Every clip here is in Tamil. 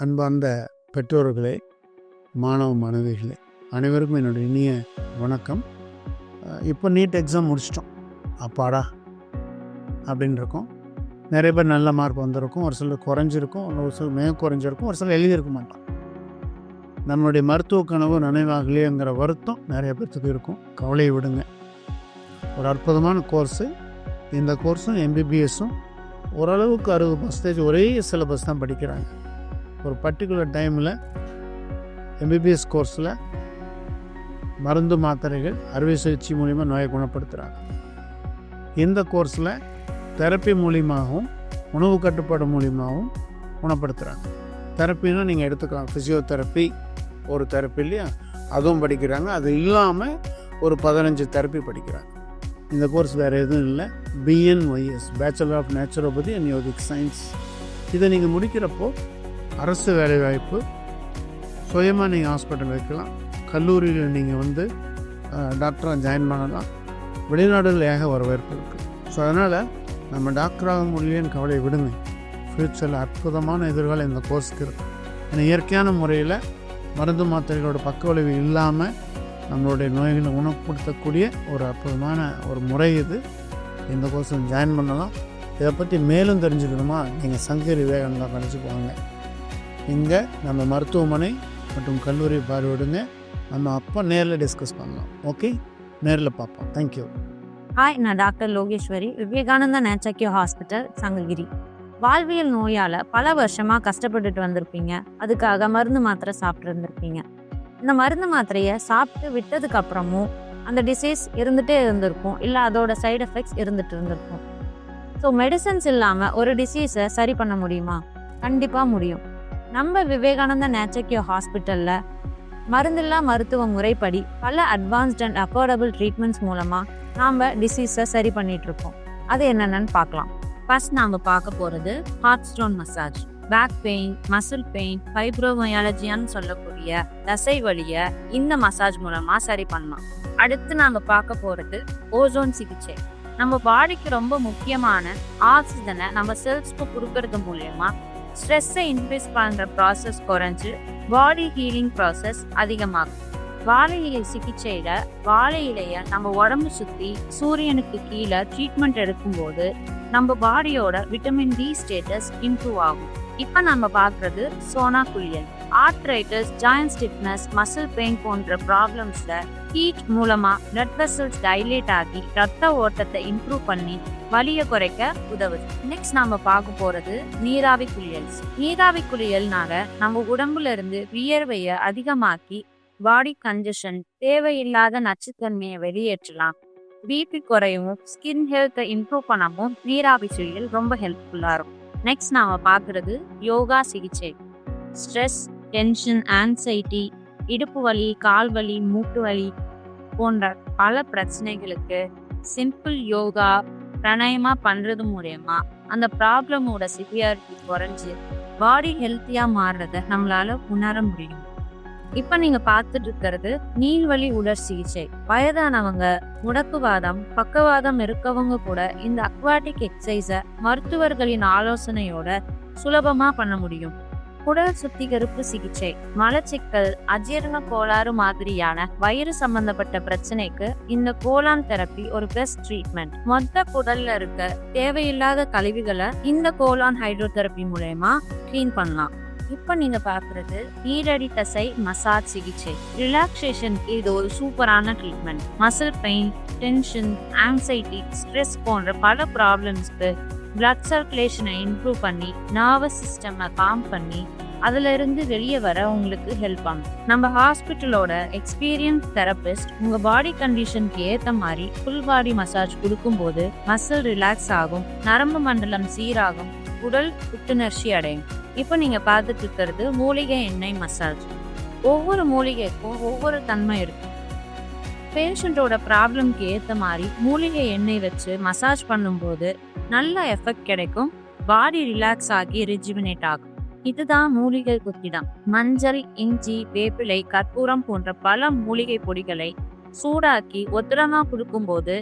அன்பார்ந்த பெற்றோர்களே, மாணவ மாணவிகளே, அனைவருக்கும் என்னுடைய இனிய வணக்கம். இப்போ நீட் எக்ஸாம் முடிச்சிட்டோம். அப்பாடா அப்படின்னு இருக்கும். நிறைய பேர் நல்ல மார்க் வந்திருக்கும், ஒரு சிலர் குறைஞ்சிருக்கும், ஒரு சிலர் மிக குறைஞ்சிருக்கும், ஒரு சிலர் எழுதியிருக்க மாட்டோம். நம்மளுடைய மருத்துவ கனவு நினைவாகலையேங்கிற வருத்தம் நிறைய பேர்த்துக்கு இருக்கும். கவலையை விடுங்க. ஒரு அற்புதமான கோர்ஸு. இந்த கோர்ஸும் எம்பிபிஎஸும் ஓரளவுக்கு 60% ஒரே சிலபஸ் தான் படிக்கிறாங்க. ஒரு பர்டிகுலர் டைமில் எம்பிபிஎஸ் கோர்ஸில் மருந்து மாத்திரைகள் அறுவை சிகிச்சை மூலிமா நோயை குணப்படுத்துகிறாங்க. இந்த கோர்ஸில் தெரப்பி மூலியமாகவும் உணவு கட்டுப்பாடு மூலியமாகவும் குணப்படுத்துகிறாங்க. தெரப்பின்னா நீங்கள் எடுத்துக்கலாம். ஃபிசியோதெரப்பி ஒரு தெரப்பி இல்லையா, அதுவும் படிக்கிறாங்க. அது இல்லாமல் ஒரு 15 தெரப்பி படிக்கிறாங்க. இந்த கோர்ஸ் வேறு எதுவும் இல்லை. BNYS, bachelor of naturopathy and yogic science. இதை நீங்கள் முடிக்கிறப்போ அரசு வேலைவாய்ப்பு, சுயமாக நீங்கள் ஹாஸ்பிட்டல் வைக்கலாம், கல்லூரியில் நீங்கள் டாக்டராக ஜாயின் பண்ணலாம். வெளிநாடுகள் ஏக வரவேற்பு இருக்குது. ஸோ அதனால் நம்ம டாக்டராக முடியலன்னு கவலையை விடுங்க. ஃப்யூச்சரில் அற்புதமான எதிர்காலம் இந்த கோர்ஸுக்கு இருக்குது. ஏன்னா இயற்கையான முறையில் மருந்து மாத்திரைகளோட பக்க விளைவு இல்லாமல் நம்மளுடைய நோய்களை குணப்படுத்தக்கூடிய ஒரு அற்புதமான ஒரு முறை இது. இந்த கோர்ஸில் ஜாயின் பண்ணலாம். இதை பற்றி மேலும் தெரிஞ்சுக்கணுமா, நீங்கள் சங்கரி விவேகானந்தா கழிச்சு போங்க. இங்கே நம்ம மருத்துவமனை மற்றும் கல்லூரி பார்வையிடுங்க. நம்ம அப்போ நேரில் டிஸ்கஸ் பண்ணலாம். ஓகே, நேரில் பார்ப்போம். தேங்க்யூ. ஹாய், நான் doctor Logeswari, Vivekananda nature cure hospital, Sankagiri. வாழ்வியல் நோயால் பல வருஷமாக கஷ்டப்பட்டுட்டு வந்திருப்பீங்க. அதுக்காக மருந்து மாத்திரை சாப்பிட்டு இருந்திருப்பீங்க. இந்த மருந்து மாத்திரையை சாப்பிட்டு விட்டதுக்கு அப்புறமும் அந்த டிசீஸ் இருந்துகிட்டே இருந்திருக்கும், இல்லை அதோட சைடு எஃபெக்ட்ஸ் இருந்துட்டு இருந்திருக்கும். ஸோ மெடிசன்ஸ் இல்லாமல் ஒரு டிசீஸை சரி பண்ண முடியுமா? கண்டிப்பாக முடியும். நம்ம விவேகானந்தா நேச்சர் கியூர் ஹாஸ்பிட்டலில் மருந்தில்லா மருத்துவ முறைப்படி பல அட்வான்ஸ்ட் அண்ட் அஃபோர்டபுள் ட்ரீட்மெண்ட்ஸ் மூலமாக நாம் டிசீஸை சரி பண்ணிகிட்ருக்கோம். அது என்னென்னு பார்க்கலாம். ஃபர்ஸ்ட் நாம் பார்க்க போகிறது hot stone massage. Back pain, muscle pain, ஃபைப்ரோமயாலஜியான்னு சொல்லக்கூடிய தசை வலியை இந்த மசாஜ் மூலமாக சரி பண்ணலாம். அடுத்து நாம் பார்க்க போகிறது ஓசோன் சிகிச்சை. நம்ம பாடிக்கு ரொம்ப முக்கியமான ஆக்சிஜனை நம்ம செல்ஸ்க்கு கொடுக்கறது மூலயமா ஸ்ட்ரெஸ்ஸை இன்க்ரீஸ் பண்ணுற ப்ராசஸ் குறைஞ்சு பாடி ஹீலிங் ப்ராசஸ் அதிகமாகும். வாழை இலை சிகிச்சையில வாழை இலையை நம்ம உடம்பு சுற்றி சூரியனுக்கு கீழே ட்ரீட்மெண்ட் எடுக்கும்போது நம்ம பாடியோட விட்டமின் டி ஸ்டேட்டஸ் இம்ப்ரூவ் ஆகும். இப்போ நம்ம பார்க்குறது சோனா குளியல். Arthritis, joint stiffness, muscle pain போன்ற ப்ராப்ளம்ஸ்ல ஹீட் மூலமா பிளட் வெசல்ஸ் டைலேட் ஆகி ரத்த ஓட்டத்தை இம்ப்ரூவ் பண்ணி வலியை குறைக்க உதவுது. நெக்ஸ்ட் நாம பார்க்க போறது நீராவி குளியல். நீராவி குளியல்னால நம்ம உடம்புல இருந்து வியர்வையை அதிகமாக்கி பாடி கன்ஜஷன், தேவையில்லாத நச்சுத்தன்மையை வெளியேற்றலாம். பிபி குறையவும் ஸ்கின் ஹெல்த்தை இம்ப்ரூவ் பண்ணவும் நீராவி குளியல் ரொம்ப ஹெல்ப்ஃபுல்லா இருக்கும். நெக்ஸ்ட் நாம பார்க்கறது யோகா சிகிச்சை. ஸ்ட்ரெஸ், டென்ஷன், ஆன்சைட்டி, இடுப்பு வலி, கால் வலி, மூட்டு வலி போன்ற பல பிரச்சனைகளுக்கு சிம்பிள் யோகா பிராணாயமா பண்றது மூலயமா அந்த ப்ராப்ளமோட சிவியாரிட்டி குறைஞ்சு பாடி ஹெல்த்தியா மாறுறத நம்மளால உணர முடியும். இப்ப நீங்க பார்த்துட்டு இருக்கிறது நீள்வழி உடற் சிகிச்சை. வயதானவங்க, முடக்குவாதம், பக்கவாதம் இருக்கவங்க கூட இந்த அக்வாட்டிக் எக்ஸசைஸை மருத்துவர்களின் ஆலோசனையோட சுலபமா பண்ண முடியும். குடல் சுத்திகரிப்பு சிகிச்சை. மலச்சிக்கல், அஜீரண கோளாறு மாதிரியான வயிறு சம்பந்தப்பட்ட பிரச்சனைக்கு இந்த கோலான் தெரப்பி ஒரு பெஸ்ட் ட்ரீட்மெண்ட். மொத்த குடல்ல இருக்க தேவையில்லாத கழிவுகளை இந்த கோலான் ஹைட்ரோதெரப்பி மூலமா கிளீன் பண்ணலாம். இப்ப நீங்க பாக்குறது நீரடி தசை மசாஜ் சிகிச்சை. ரிலாக்ஸேஷனுக்கு இது ஒரு சூப்பரான treatment. Muscle pain, tension, anxiety, stress போன்ற பல ப்ராப்ளம்ஸ்க்கு பிளட் சர்க்குலேஷனை இம்ப்ரூவ் பண்ணி நர்வஸ் சிஸ்டமை காம் பண்ணி அதுல இருந்து வெளியே வர உங்களுக்கு ஹெல்ப் பண்ணும். நம்ம ஹாஸ்பிட்டலோட எக்ஸ்பீரியன்ஸ் தெரபிஸ்ட் உங்க பாடி கண்டிஷனுக்கு ஏத்த மாதிரி ஃபுல் பாடி மசாஜ் கொடுக்கும் போது மசில் ரிலாக்ஸ் ஆகும், நரம்பு மண்டலம் சீராகும், உடல் புத்துணர்ச்சி அடையும். இப்போ நீங்க பார்த்துட்டு இருக்கிறது மூலிகை எண்ணெய் மசாஜ். ஒவ்வொரு மூலிகைக்கும் ஒவ்வொரு தன்மை இருக்கும். பேஷண்டோட ப்ராப்ளம்க்கு ஏற்ற மாதிரி மூலிகை எண்ணெய் வச்சு மசாஜ் பண்ணும்போது நல்ல எஃபெக்ட் கிடைக்கும். பாடி ரிலாக்ஸ் ஆகி ரிஜுவினேட் ஆகும். இதுதான் மூலிகை குத்திடம். மஞ்சள், இஞ்சி, வேப்பிலை, கற்பூரம் போன்ற பல மூலிகை பொடிகளை சூடாக்கி ஒத்தரமா கொடுக்கும்போது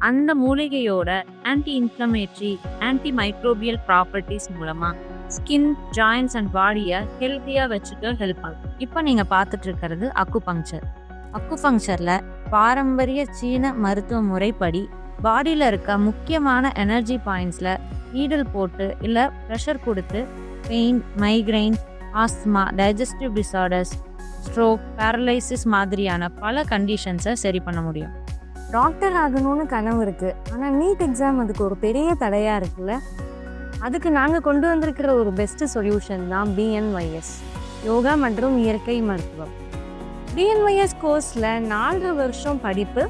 அந்த மூலிகையோட anti inflammatory, anti microbial properties மூலமா ஸ்கின், ஜாயின்ஸ் அண்ட் பாடியை ஹெல்த்தியாக வச்சுக்க ஹெல்ப் ஆகும். இப்போ நீங்கள் பார்த்துட்டு இருக்கிறது அக்குபங்க்சர். அக்குபங்க்சரில் பாரம்பரிய சீன மருத்துவ முறைப்படி பாடியில் இருக்க முக்கியமான எனர்ஜி பாயிண்ட்ஸில் நீடில் போட்டு இல்லை ப்ரெஷர் கொடுத்து pain, migraine, asthma, digestive disorders, stroke, paralysis மாதிரியான பல கண்டிஷன்ஸை சரி பண்ண முடியும். டாக்டர் ஆகணும்னு கனவு இருக்குது, ஆனால் நீட் எக்ஸாம் அதுக்கு ஒரு பெரிய தடையாக இருக்குல்ல. அதுக்கு நாங்கள் கொண்டு வந்திருக்கிற ஒரு பெஸ்ட்டு சொல்யூஷன் தான் BNYS, யோகா மற்றும் இயற்கை மருத்துவம். BNYS கோர்ஸில் 4 வருஷம் படிப்பு,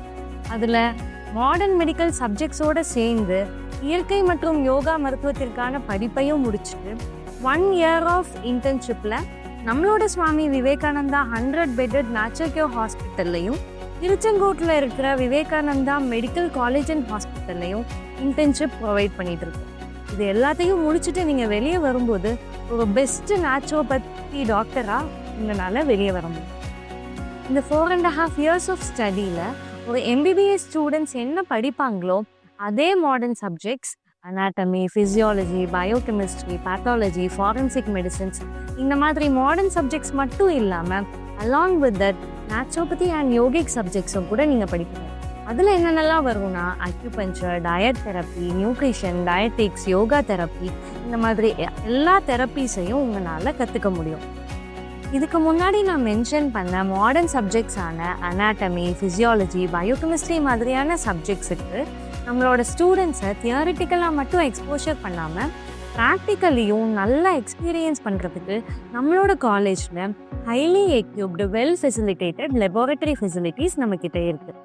அதில் மாடர்ன் மெடிக்கல் சப்ஜெக்ட்ஸோடு சேர்ந்து இயற்கை மற்றும் யோகா மருத்துவத்திற்கான படிப்பையும் முடிச்சுட்டு 1 இயர் ஆஃப் இன்டர்ன்ஷிப்பில் நம்மளோட Swami Vivekananda 100 bedded nature cure ஹாஸ்பிட்டல்லையும் திருச்செங்கோட்டில் இருக்கிற விவேகானந்தா மெடிக்கல் காலேஜ் அண்ட் ஹாஸ்பிட்டல்லையும் இன்டர்ன்ஷிப் ப்ரொவைட் பண்ணிட்டு இருக்கோம். இது எல்லாத்தையும் முடிச்சுட்டு நீங்கள் வெளியே வரும்போது ஒரு பெஸ்ட்டு நேச்சுரோபதி டாக்டராக உங்களால் வெளியே வர முடியும். இந்த 4.5 years ஆஃப் ஸ்டடியில் ஒரு MBBS ஸ்டூடெண்ட்ஸ் என்ன படிப்பாங்களோ அதே modern subjects, anatomy, physiology, biochemistry, pathology, forensic medicines, இந்த மாதிரி மாடர்ன் சப்ஜெக்ட்ஸ் மட்டும் இல்லாமல் along with that naturopathy and yogic சப்ஜெக்ட்ஸும் கூட நீங்கள் படிப்பீங்க. அதில் என்னென்னலாம் வரும்னா acupuncture, diet therapy, nutrition, dietetics, yoga therapy, இந்த மாதிரி எல்லா தெரப்பீஸையும் உங்களால் கற்றுக்க முடியும். இதுக்கு முன்னாடி நான் மென்ஷன் பண்ண மாடர்ன் சப்ஜெக்ட்ஸான அனாட்டமி, ஃபிசியாலஜி, பயோகெமிஸ்ட்ரி மாதிரியான சப்ஜெக்ட்ஸுக்கு நம்மளோட ஸ்டூடெண்ட்ஸை தியரிட்டிக்கலாக மட்டும் எக்ஸ்போஷர் பண்ணாமல் ப்ராக்டிக்கலியும் நல்லா எக்ஸ்பீரியன்ஸ் பண்ணுறதுக்கு நம்மளோட காலேஜில் highly equipped, well facilitated laboratory facilities நம்மக்கிட்ட இருக்குது.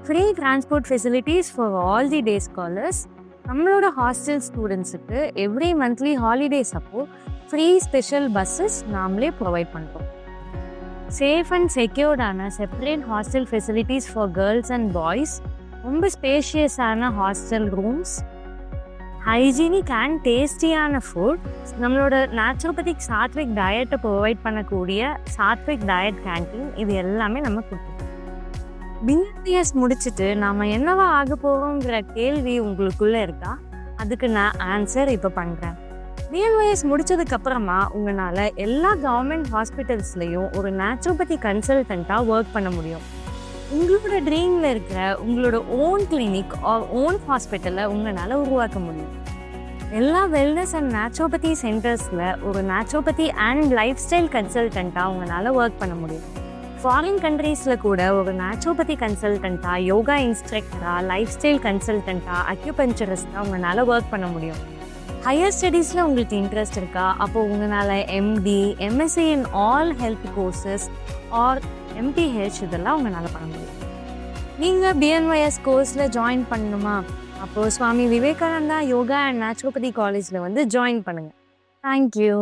Free transport facilities for all the day scholars. நம்மளோட ஹாஸ்டல் ஸ்டூடெண்ட்ஸுக்கு எவ்ரி மந்த்லி ஹாலிடேஸ் அப்போ ஃப்ரீ ஸ்பெஷல் பஸ்ஸஸ் நாமளே ப்ரொவைட் பண்ணுறோம். சேஃப் அண்ட் செக்யூர்டான separate hostel facilities for girls and boys, ரொம்ப ஸ்பேஷியஸான ஹாஸ்டல் ரூம்ஸ், ஹைஜீனிக் அண்ட் டேஸ்டியான ஃபுட், நம்மளோட நேச்சுரோபதிக் சாத்விக் டயட்டை ப்ரொவைட் பண்ணக்கூடிய சாத்விக் டயட் கேன்டீன், இது எல்லாமே நம்ம கொடுத்துருக்கோம். BNYS முடிச்சுட்டு நாம் என்னவா ஆக போகிறோங்கிற கேள்வி உங்களுக்குள்ளே இருக்கா? அதுக்கு நான் ஆன்சர் இப்போ பண்ணுறேன். BNYS முடித்ததுக்கப்புறமா உங்களால் எல்லா கவர்மெண்ட் ஹாஸ்பிட்டல்ஸ்லேயும் ஒரு நேச்சுரோபதி கன்சல்டண்ட்டாக ஒர்க் பண்ண முடியும். உங்களோட ட்ரீமில் இருக்கிற உங்களோட ஓன் கிளினிக் ஆர் ஓன் ஹாஸ்பிட்டலை உங்களால் உருவாக்க முடியும். எல்லா வெல்னஸ் அண்ட் நேச்சுரோபதி சென்டர்ஸில் ஒரு நேச்சுரோபதி அண்ட் லைஃப் ஸ்டைல் கன்சல்டண்ட்டாக உங்களால் ஒர்க் பண்ண முடியும். ஃபாரின் கண்ட்ரீஸில் கூட ஒரு நேச்சுரோபதி கன்சல்டண்ட்டாக, யோகா இன்ஸ்ட்ரக்டராக, லைஃப் ஸ்டைல் கன்சல்டண்ட்டாக, அக்யூபஞ்சரிஸ்டாக உங்களால் ஒர்க் பண்ண முடியும். ஹையர் ஸ்டடீஸில் உங்களுக்கு இன்ட்ரெஸ்ட் இருக்கா? அப்போது உங்களால் MD, MSc in all health courses are MTH இதெல்லாம் உங்களால் பண்ண முடியும். நீங்கள் BNYS கோர்ஸில் ஜாயின் பண்ணணுமா? அப்போது சுவாமி விவேகானந்தா யோகா அண்ட் நேச்சுரோபதி காலேஜில் வந்து ஜாயின் பண்ணுங்கள். தேங்க்யூ.